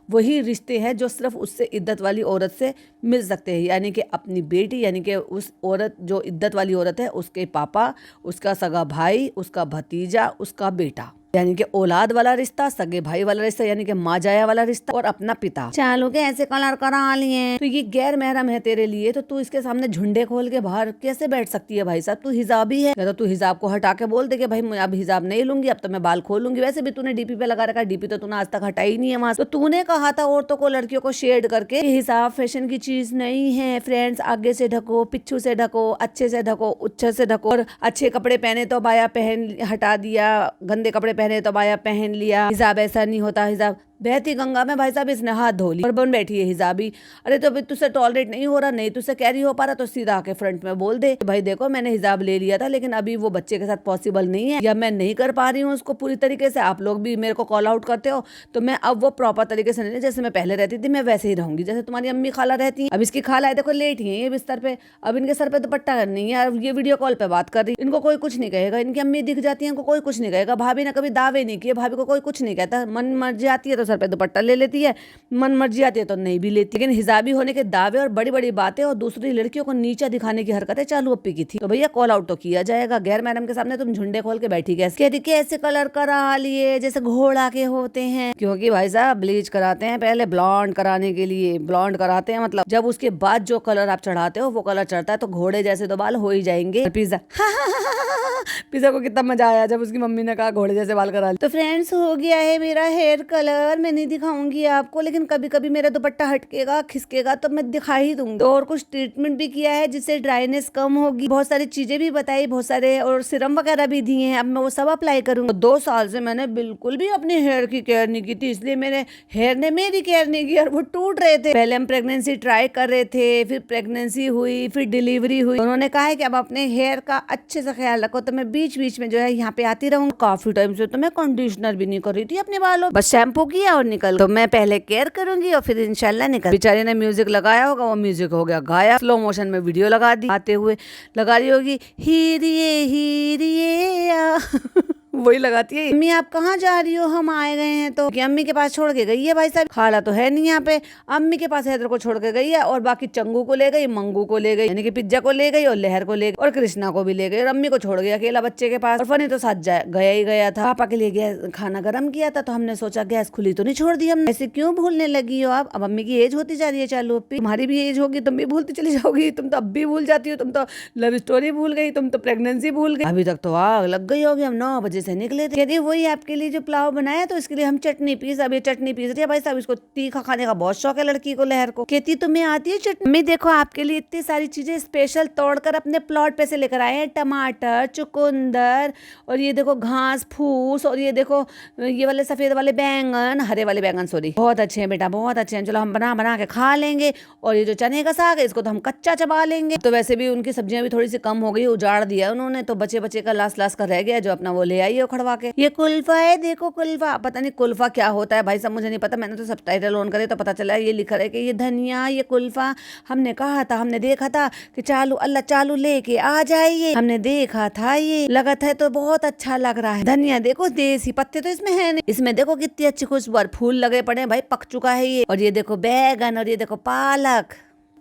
वही रिश्ते हैं जो सिर्फ उससे इद्दत वाली औरत से मिल सकते हैं। यानी कि अपनी बेटी, यानी कि उस औरत जो इद्दत वाली औरत है, उसके पापा, उसका सगा भाई, उसका भतीजा, उसका बेटा, यानी कि औलाद वाला रिश्ता, सगे भाई वाला रिश्ता, यानी कि माँ जाया वाला रिश्ता, और अपना पिता। चालू के ऐसे कलर करा लिए तो ये गैर महरम है तेरे लिए, तो तू इसके सामने झुंडे खोल के बाहर कैसे बैठ सकती है भाई साहब? तू हिजाबी है, या तो तू हिजाब को हटा के बोल दे कि भाई मैं अब हिजाब नहीं लूंगी, अब तो मैं बाल खोलूंगी। वैसे भी तूने डीपी पे लगा रखा, डीपी तो तूने आज तक हटा ही नहीं है वहां। तो तूने कहा था औरतों को, लड़कियों को शेड करके, हिजाब फैशन की चीज नहीं है फ्रेंड्स, आगे से ढको, पिछू से ढको, अच्छे से ढको, उच्छे से ढको। और अच्छे कपड़े पहने तो बाया पहन हटा दिया, गंदे कपड़े पहने तो बाया पहन लिया। हिजाब ऐसा नहीं होता। हिजाब बहती गंगा में भाई साहब इसने हाथ धो ली और बन बैठी है हिजाबी। अरे तो भाई तुझसे टॉलरेट नहीं हो रहा, नहीं तुझसे कैरी हो पा रहा, तो सीधा आके फ्रंट में बोल दे भाई देखो मैंने हिजाब ले लिया था, लेकिन अभी वो बच्चे के साथ पॉसिबल नहीं है, या मैं नहीं कर पा रही हूँ उसको पूरी तरीके से। आप लोग भी मेरे को कॉल आउट करते हो, तो मैं अब वो प्रॉपर तरीके से नहीं, जैसे मैं पहले रहती थी मैं वैसे ही रहूंगी, जैसे तुम्हारी अम्मी खाला रहती है। अब इसकी खाला है, देखो लेट ही है ये बिस्तर पे, अब इनके सर पे दुपट्टा नहीं है, ये वीडियो कॉल पे बात कर रही, इनको कोई कुछ नहीं कहेगा। इनकी अम्मी दिख जाती है, इनको कोई कुछ नहीं कहेगा। भाभी ने कभी दावे नहीं किए, भाभी को कोई कुछ नहीं कहता। मन मर्जी आती है तो सर पे दुपट्टा ले लेती है, मन मर्जी आती है तो नहीं भी लेती। लेकिन हिजाबी होने के दावे और बड़ी बड़ी बातें और दूसरी लड़कियों को नीचा दिखाने की हरकतें चालू अप्पी की थी। तो भैया कॉल आउट तो किया जाएगा। गैर मैडम के सामने तुम झुंडे खोल के बैठी कैसे ऐसे कलर करा लिए जैसे घोड़ा के होते हैं, क्योंकि भाई साहब ब्लीच कराते हैं पहले ब्लॉन्ड कराने के लिए। ब्लॉन्ड कराते हैं मतलब जब उसके बाद जो कलर आप चढ़ाते हो वो कलर चढ़ता है तो घोड़े जैसे तो बाल हो ही जाएंगे। पिज्जा पिज्जा को कितना मजा आया जब उसकी मम्मी ने कहा घोड़े जैसे बाल करा ले। तो फ्रेंड्स हो गया है मेरा हेयर कलर, मैं नहीं दिखाऊंगी आपको, लेकिन कभी कभी मेरा दुपट्टा हटकेगा खिसकेगा तो मैं दिखा ही दूंगी। तो और कुछ ट्रीटमेंट भी किया है जिससे ड्राइनेस कम होगी, बहुत सारी चीजें भी बताई, बहुत सारे और सीरम वगैरह भी दिए हैं। अब मैं वो सब अप्लाई करूंगी। 2 साल से मैंने बिल्कुल भी अपने हेयर की केयर नहीं की थी, इसलिए मेरे हेयर ने मेरी केयर नहीं की और वो टूट रहे थे। पहले हम प्रेगनेंसी ट्राई कर रहे थे, फिर प्रेगनेंसी हुई, फिर डिलीवरी हुई। उन्होंने कहा है कि अब अपने हेयर का अच्छे से ख्याल रखो, तो मैं बीच बीच में जो है यहाँ पे आती रहूंगी। काफी टाइम से तो मैं कंडीशनर भी नहीं कर रही थी अपने बालों, बस शैम्पू किया और निकल। तो मैं पहले केयर करूंगी और फिर इंशाल्लाह निकल। बेचारी ने म्यूजिक लगाया होगा, वो म्यूजिक हो गया गाया, स्लो मोशन में वीडियो लगा दी, आते हुए लगा रही होगी हीरिए वही लगाती है। अम्मी आप कहाँ जा रही हो, हम आए गए हैं। तो अम्मी के पास छोड़ के गई है भाई साहब, खाला तो है नहीं यहाँ पे, अम्मी के पास हैदर को छोड़ के गई है, और बाकी चंगू को ले गई, मंगू को ले गई, यानी कि पिज्जा को ले गई, और लहर को ले गई, और कृष्णा को भी ले गई, और अम्मी को छोड़ गई अकेला बच्चे के पास। और फनी तो साथ गया ही गया था। पापा के लिए गैस खाना गर्म किया था, तो हमने सोचा गैस खुली तो नहीं छोड़ दी हमने। ऐसे क्यों भूलने लगी हो आप? अब अम्मी की एज होती जा रही है चालू, अप्पी तुम्हारी भी एज होगी, तुम भी भूलती चली जाओगी। तुम तो अब भी भूल जाती हो, तुम तो लव स्टोरी भूल गई, तुम तो प्रेगनेंसी भूल गई, अभी तक तो आग लग गई होगी। हम 9 बजे से निकले थे, वही आपके लिए जो पुलाव बनाया तो इसके लिए हम चटनी पीस, अब ये चटनी पीस रही है भाई साहब। इसको तीखा खाने का बहुत शौक है लड़की को, लहर को। कहती तुम्हें आती है चटनी? मैं देखो आपके लिए इतनी सारी चीजें स्पेशल तोड़कर अपने प्लॉट पे से लेकर आए हैं, टमाटर, चुकंदर, और ये देखो घास फूस, और ये देखो ये वाले सफेद वाले बैंगन, हरे वाले बैंगन सॉरी, बहुत अच्छे हैं बेटा, बहुत अच्छे हैं। चलो हम बना बना के खा लेंगे। और ये जो चने का साग है इसको तो हम कच्चा चबा लेंगे। तो वैसे भी उनकी सब्जियां भी थोड़ी सी कम हो गई, उजाड़ दिया उन्होंने, तो बचे बचे का लास्ट का रह गया जो अपना वो ले आई है उखड़वा के। ये कुल्फा है, देखो कुल्फा। पता नहीं कुल्फा क्या होता है भाई साहब, मुझे नहीं पता। मैंने तो सबटाइटल ऑन करे तो पता चला ये लिखा है कि ये धनिया, ये कुल्फा। हमने कहा था, हमने देखा था कि चालू अल्लाह चालू लेके आ जाइए, हमने देखा था, ये लगा था तो बहुत अच्छा लग रहा है। धनिया देखो, देसी पत्ते तो इसमें है नहीं। इसमें देखो कितनी अच्छी खुशबू, फूल लगे पड़े हैं भाई, पक चुका है ये। और ये देखो बैगन, और ये देखो पालक।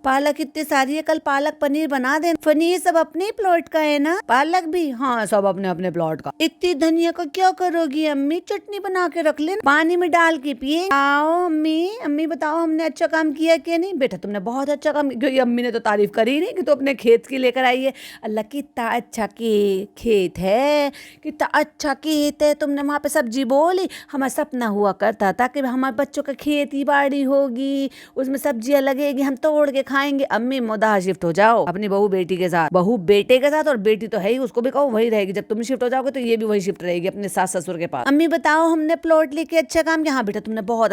पालक इतनी सारी है, कल पालक पनीर बना दे। पनीर सब अपने प्लॉट का है ना, पालक भी हाँ सब अपने अपने प्लॉट का। इतनी धनिया का क्या करोगी अम्मी, चटनी बना के रख ले, पानी में डाल के पिए। आओ अम्मी, अम्मी बताओ हमने अच्छा काम किया कि नहीं। बेटा तुमने बहुत अच्छा काम किया, अम्मी ने तो तारीफ करी नहीं कि तो अपने खेत की लेकर आई है। अल्लाह कितना अच्छा खेत है, कितना अच्छा खेत है। तुमने वहाँ पे सब्जी बोली, हमारा सपना हुआ करता था कि हमारे बच्चों का खेती बाड़ी होगी, उसमें सब्जियां लगेगी, हम तोड़ के खाएंगे। अम्मी मोदा शिफ्ट हो जाओ अपनी बहू बेटी के साथ, बहू बेटे के साथ, और बेटी तो है ही, उसको भी कहो वही रहेगी। जब तुम शिफ्ट हो जाओगे तो ये भी वही शिफ्ट रहेगी अपने सास ससुर के पास। अम्मी बताओ हमने प्लॉट लेके अच्छा काम किया। हाँ बेटा तुमने बहुत,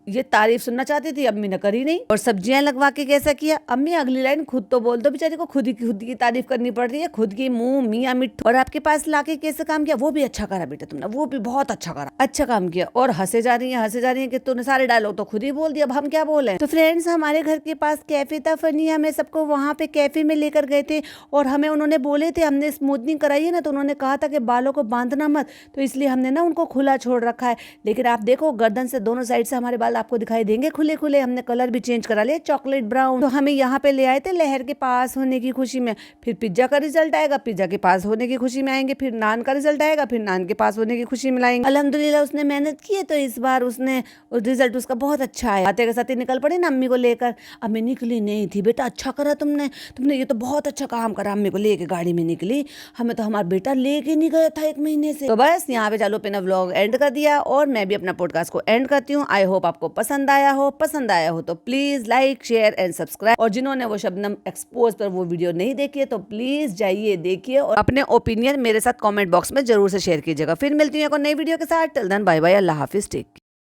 ये तारीफ सुनना चाहती थी, अम्मी ने करी नहीं। और सब्जियां लगवा के कैसा किया। अम्मी अगली लाइन खुद तो बोल दो, बेचारी को खुद की तारीफ करनी पड़ रही है, खुद की मुंह मियाँ मिट्ठू। और आपके पास लाके कैसे काम किया, वो भी अच्छा करा बेटा तुमने, वो भी बहुत अच्छा करा, अच्छा काम किया। और हंसे जा रही है कि तूने सारे डायलॉग तो खुद ही बोल दिया, अब हम क्या बोले। तो फ्रेंड्स हमारे घर के पास कैफे था फनी, हमें सबको वहाँ पे कैफे में लेकर गए थे, और हमें उन्होंने बोले थे, हमने स्मूथनिंग कराई है ना, तो उन्होंने कहा था कि बालों को बांधना मत, तो इसलिए हमने ना उनको खुला छोड़ रखा है। लेकिन आप देखो गर्दन से दोनों साइड से हमारे बाल आपको दिखाई देंगे खुले खुले। हमने कलर भी चेंज करा लिया, चॉकलेट ब्राउन। तो हमें यहाँ पे ले आए थे लहर के पास होने की खुशी में। फिर पिज्जा का रिजल्ट आएगा, पिज्जा के पास होने की खुशी में आएंगे। फिर नान का रिजल्ट आएगा, फिर नान के पास होने की खुशी में लाएंगे। अल्हम्दुलिल्लाह उसने मेहनत की है, तो इस बार उसने रिजल्ट उसका बहुत अच्छा आया। आते के साथ ही निकल पड़ी ना अम्मी को लेकर। अम्मी निकली नहीं थी, बेटा अच्छा करा तुमने ये तो बहुत अच्छा काम करा, अम्मी को लेके गाड़ी में निकली। हमें तो हमारा बेटा लेके नहीं गया था 1 महीने से। तो बस यहाँ पे चालू अपना व्लॉग एंड कर दिया, और मैं भी अपना पॉडकास्ट को एंड करती हूँ। आई होप आपको पसंद आया हो तो please like share and subscribe. और जिन्होंने वो शबनम एक्सपोज पर वो वीडियो नहीं देखी है तो प्लीज जाइए देखिए, और अपने ओपिनियन मेरे साथ कॉमेंट बॉक्स में जरूर से शेयर कीजिएगा। फिर मिलती हूँ एक नई वीडियो के साथ। टिल देन बाय बाय, अल्लाह हाफिज, टेक केयर।